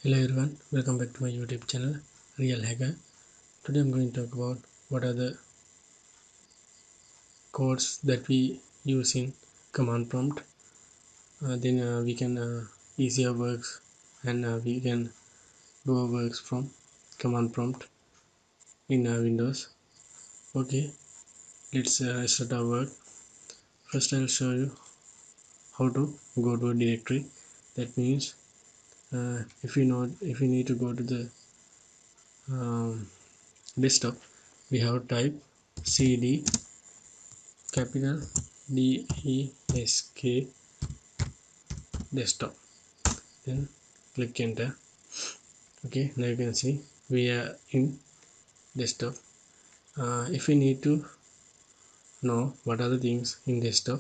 Hello everyone, welcome back to my YouTube channel Real Hacker. Today I'm going to talk about what are the codes that we use in command prompt. Then we can easier works and we can do our works from command prompt in Windows. Okay, let's start our work. First I'll show you how to go to a directory. That means if you need to go to the desktop, we have to type cd capital DESK desktop, then click enter. Okay, now you can see we are in desktop. If we need to know what are the things in desktop,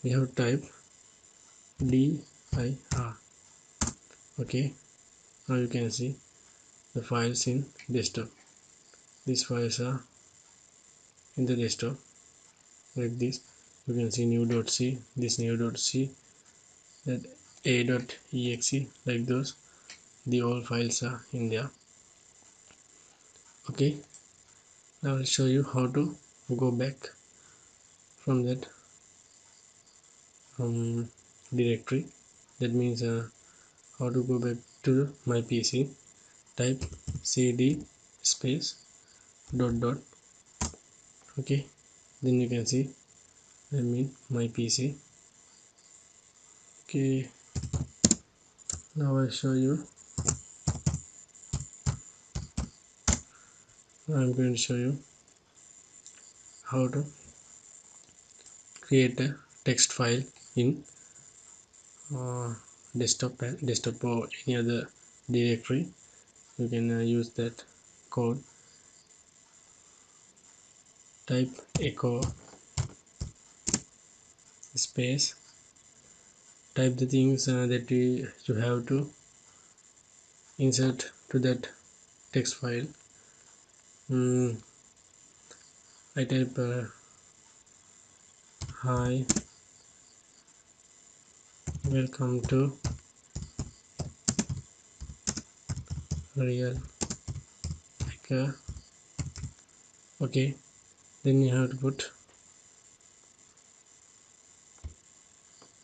we have to type dir. Okay, now you can see the files in desktop. These files are in the desktop like this. You can see new.c, this new.c, that a.exe, like those. The all files are in there. Okay, now I'll show you how to go back from that directory. That means how to go back to my PC. Type cd space dot dot. Okay, then you can see I'm in my PC. Okay, now I'll show you. I'm going to show you how to create a text file in uh, desktop or any other directory. You can use that code. Type echo space, type the things that you have to insert to that text file. I type hi, welcome to real hacker. Okay, then you have to put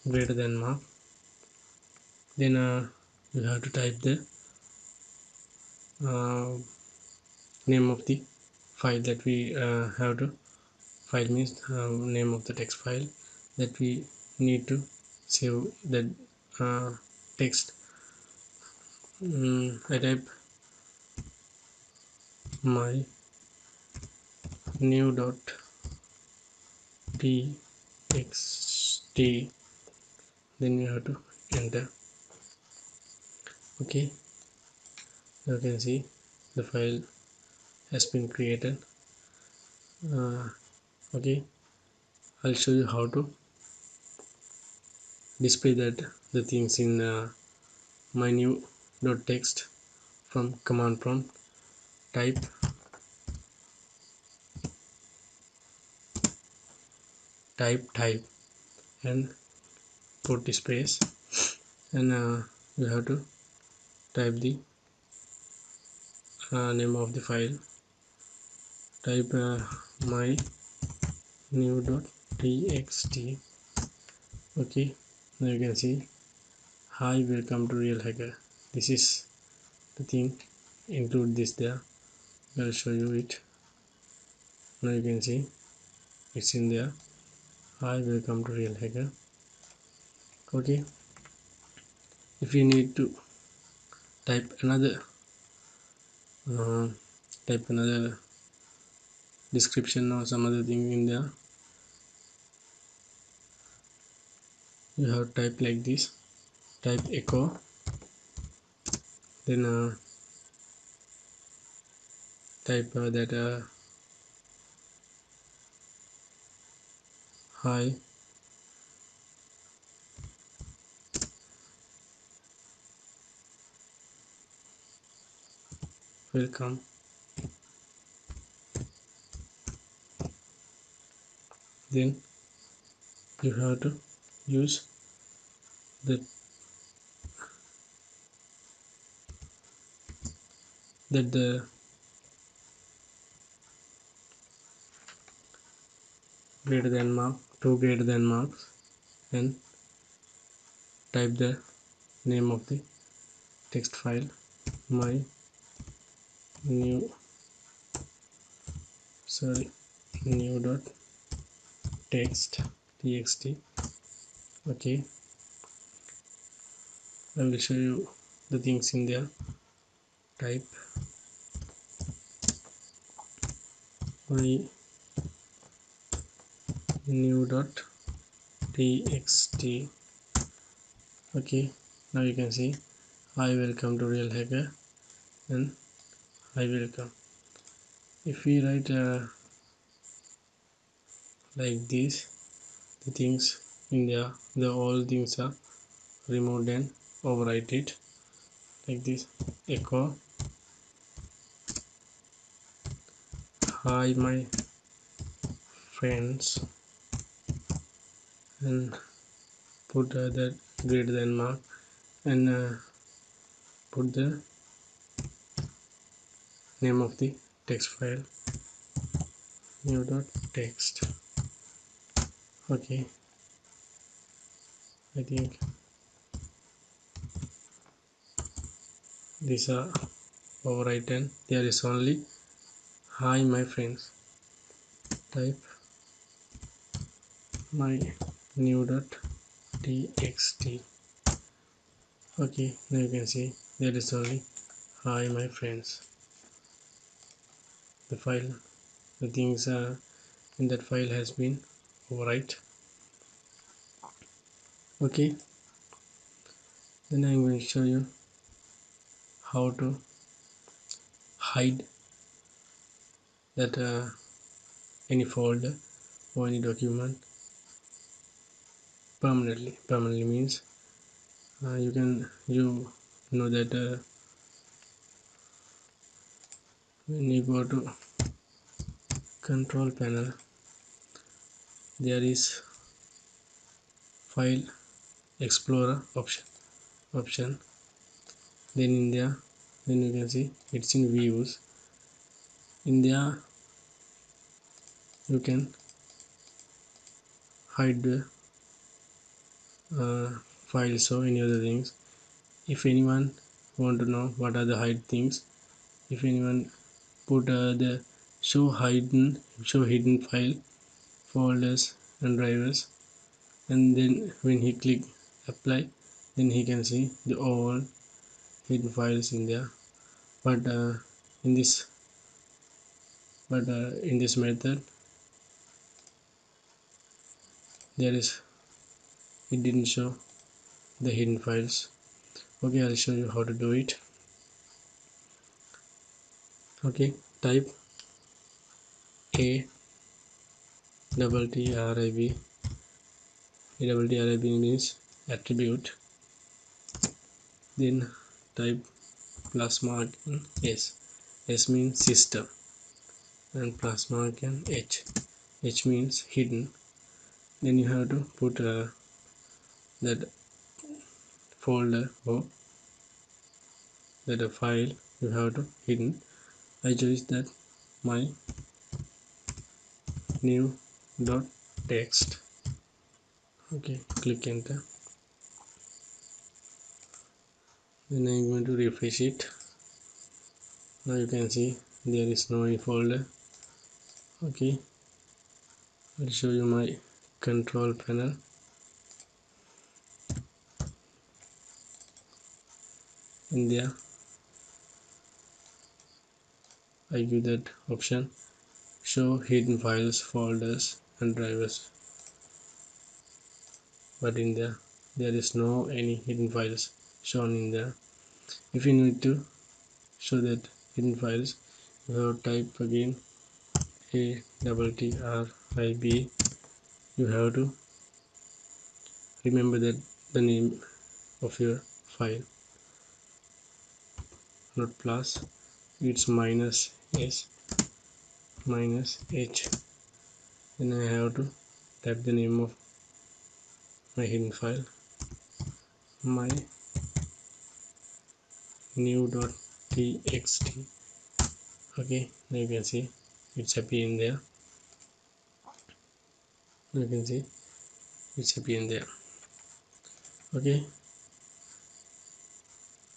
greater than mark. Then you have to type the uh, name of the file that we have to. File means name of the text file that we need to save that text. I type my new.txt, then you have to enter. Okay, you can see the file has been created. Okay, I'll show you how to display that the things in my new.txt from command prompt. Type type and put the space, and you have to type the name of the file. Type my new.txt. Okay, now you can see hi, welcome to real hacker. This is the thing, include this there. I'll show you it. Now you can see it's in there. Hi, welcome to real hacker. Okay, if you need to type another uh, description or some other thing in there, you have to type like this. Type echo, then type that hi, welcome. Then you have to use the that the greater than mark, two greater than marks, and type the name of the text file, my new new dot txt. Okay, I will show you the things in there. Type my new dot txt. Okay, now you can see hi, welcome to Real Hacker, and hi, welcome. If we write like this, the things in there, the all things are removed and overwrite it like this. Echo hi my friends, and put that greater than mark, and put the name of the text file, new dot text. Okay, I think these are overwritten. There is only hi my friends. Type my new dot txt. Okay, now you can see there is only hi my friends. The file, the things in that file has been overwrite. Okay, then I'm going to show you how to hide that any folder or any document permanently. Permanently means you know that when you go to control panel, there is file explorer option. Then in there, then you can see it's in views. In there you can hide the uh, files or any other things. If anyone want to know what are the hide things, if anyone put the show hidden file folders and drivers, and then when he click apply, then he can see the all hidden files in there. But in this in this method, there is it didn't show the hidden files. Okay, I'll show you how to do it. Okay, type a double t r i b. A double t r i b means attribute. Then type plus mark s. S means system, and plus mark h. H means hidden. Then you have to put that folder or that file you have to hidden. I choose that my new dot text. Okay, click enter. Then I'm going to refresh it. Now you can see there is no folder. Okay, I'll show you my control panel. In there I give that option, show hidden files, folders and drivers, but in there is no any hidden files shown in there. If you need to show that hidden files, you have to type again a double t r i b. You have to remember that the name of your file, not plus, it's minus s minus h. Then I have to type the name of my hidden file, my new.txt. Okay, now you can see it's appearing there. You can see it's appearing there. Okay,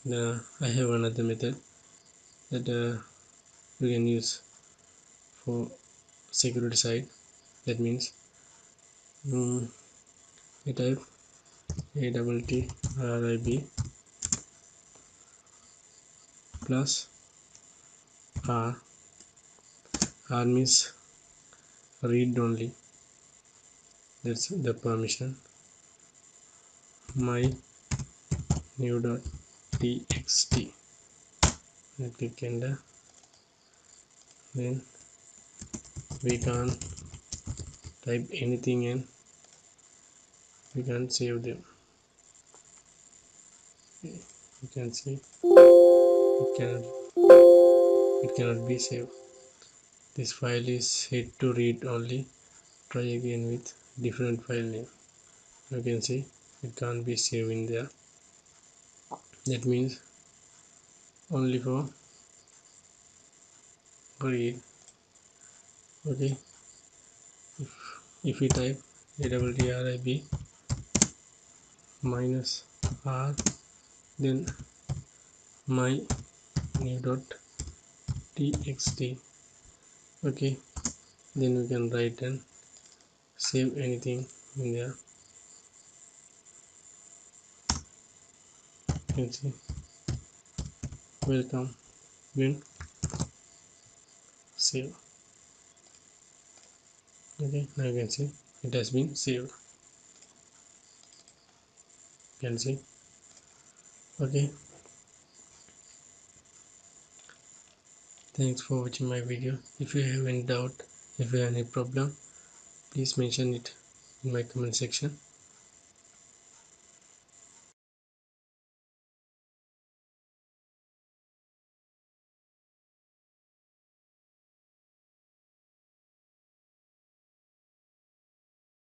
now I have another method that we can use for security side. That means we type ATTRIB plus R. R means read only. That's the permission. My new.txt. I click enter. Then we can type anything and we can save them. Okay. You can see it cannot be saved. This file is hit to read only. Try again with different file name. You can see it can't be saved in there. That means only for read. Okay, if we type ATTRIB minus R, then my new.txt. Okay, then we can write and save anything in there. You can see welcome, then save. Okay, now you can see it has been saved. You can see. Okay, thanks for watching my video. If you have any doubt, if you have any problem, please mention it in my comment section.